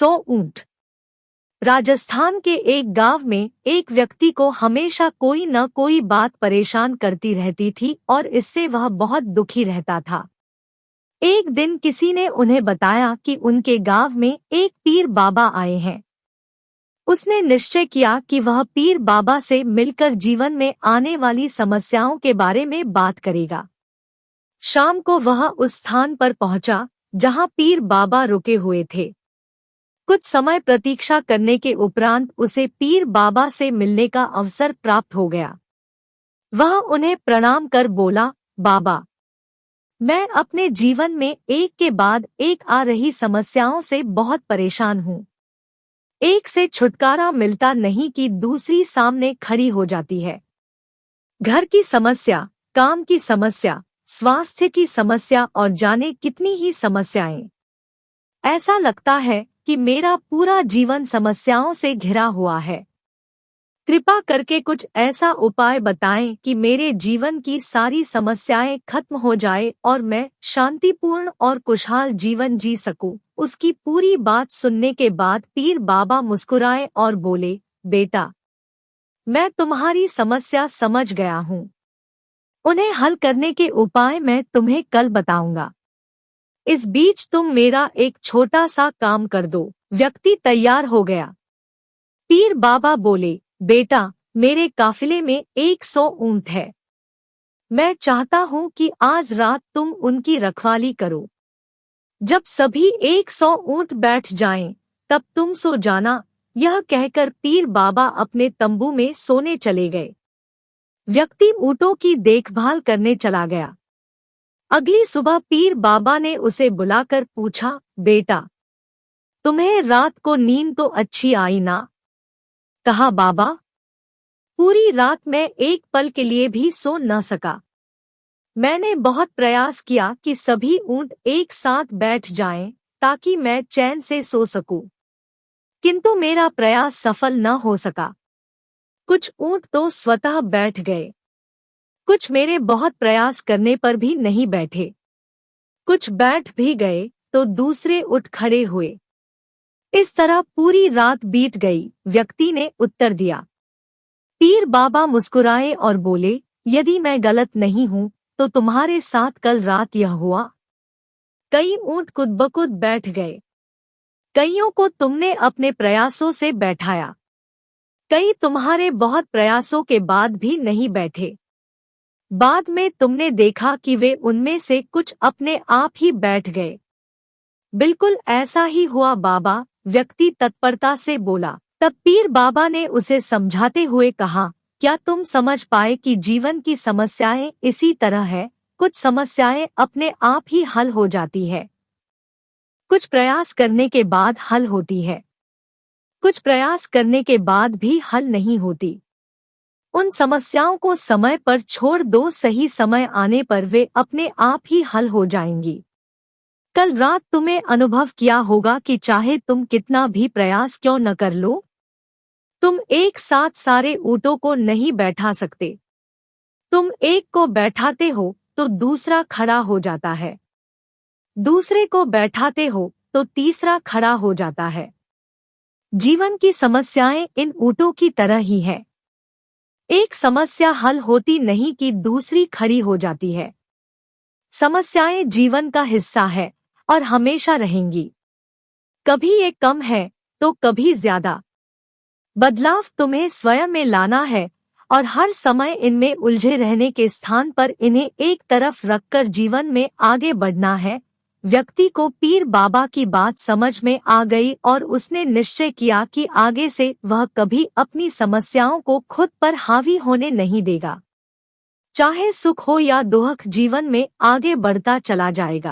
100 ऊंट। राजस्थान के एक गांव में एक व्यक्ति को हमेशा कोई न कोई बात परेशान करती रहती थी और इससे वह बहुत दुखी रहता था। एक दिन किसी ने उन्हें बताया कि उनके गांव में एक पीर बाबा आए हैं। उसने निश्चय किया कि वह पीर बाबा से मिलकर जीवन में आने वाली समस्याओं के बारे में बात करेगा। शाम को वह उस स्थान पर पहुंचा जहां पीर बाबा रुके हुए थे। कुछ समय प्रतीक्षा करने के उपरांत उसे पीर बाबा से मिलने का अवसर प्राप्त हो गया। वह उन्हें प्रणाम कर बोला, बाबा, मैं अपने जीवन में एक के बाद एक आ रही समस्याओं से बहुत परेशान हूँ। एक से छुटकारा मिलता नहीं कि दूसरी सामने खड़ी हो जाती है। घर की समस्या, काम की समस्या, स्वास्थ्य की समस्या और जाने कितनी ही समस्याएं। ऐसा लगता है कि मेरा पूरा जीवन समस्याओं से घिरा हुआ है। कृपा करके कुछ ऐसा उपाय बताएं कि मेरे जीवन की सारी समस्याएं खत्म हो जाए और मैं शांतिपूर्ण और खुशहाल जीवन जी सकूं। उसकी पूरी बात सुनने के बाद पीर बाबा मुस्कुराए और बोले, बेटा, मैं तुम्हारी समस्या समझ गया हूँ। उन्हें हल करने के उपाय मैं तुम्हें कल बताऊंगा। इस बीच तुम मेरा एक छोटा सा काम कर दो। व्यक्ति तैयार हो गया। पीर बाबा बोले, बेटा, मेरे काफिले में 100 ऊंट है। मैं चाहता हूँ कि आज रात तुम उनकी रखवाली करो। जब सभी 100 ऊंट बैठ जाएं, तब तुम सो जाना। यह कहकर पीर बाबा अपने तंबू में सोने चले गए। व्यक्ति ऊंटों की देखभाल करने चला गया। अगली सुबह पीर बाबा ने उसे बुलाकर पूछा, बेटा, तुम्हें रात को नींद तो अच्छी आई ना? कहा, बाबा, पूरी रात मैं एक पल के लिए भी सो न सका। मैंने बहुत प्रयास किया कि सभी ऊंट एक साथ बैठ जाएं ताकि मैं चैन से सो सकूं, किंतु मेरा प्रयास सफल न हो सका। कुछ ऊंट तो स्वतः बैठ गए, कुछ मेरे बहुत प्रयास करने पर भी नहीं बैठे। कुछ बैठ भी गए तो दूसरे उठ खड़े हुए। इस तरह पूरी रात बीत गई। व्यक्ति ने उत्तर दिया। पीर बाबा मुस्कुराए और बोले, यदि मैं गलत नहीं हूँ तो तुम्हारे साथ कल रात यह हुआ। कई ऊंट खुद-ब-खुद बैठ गए। कईयों को तुमने अपने प्रयासों से बैठाया। कई तुम्हारे बहुत प्रयासों के बाद भी नहीं बैठे। बाद में तुमने देखा कि वे उनमें से कुछ अपने आप ही बैठ गए। बिल्कुल ऐसा ही हुआ बाबा, व्यक्ति तत्परता से बोला। तब पीर बाबा ने उसे समझाते हुए कहा, क्या तुम समझ पाए कि जीवन की समस्याएं इसी तरह है? कुछ समस्याएं अपने आप ही हल हो जाती है, कुछ प्रयास करने के बाद हल होती है, कुछ प्रयास करने के बाद भी हल नहीं होती। उन समस्याओं को समय पर छोड़ दो, सही समय आने पर वे अपने आप ही हल हो जाएंगी। कल रात तुम्हें अनुभव किया होगा कि चाहे तुम कितना भी प्रयास क्यों न कर लो, तुम एक साथ सारे ऊंटों को नहीं बैठा सकते। तुम एक को बैठाते हो तो दूसरा खड़ा हो जाता है, दूसरे को बैठाते हो तो तीसरा खड़ा हो जाता है। जीवन की समस्याएं इन ऊंटों की तरह ही है। एक समस्या हल होती नहीं कि दूसरी खड़ी हो जाती है। समस्याएं जीवन का हिस्सा है और हमेशा रहेंगी। कभी ये कम है तो कभी ज्यादा। बदलाव तुम्हें स्वयं में लाना है और हर समय इनमें उलझे रहने के स्थान पर इन्हें एक तरफ रखकर जीवन में आगे बढ़ना है। व्यक्ति को पीर बाबा की बात समझ में आ गई और उसने निश्चय किया कि आगे से वह कभी अपनी समस्याओं को खुद पर हावी होने नहीं देगा। चाहे सुख हो या दुख, जीवन में आगे बढ़ता चला जाएगा।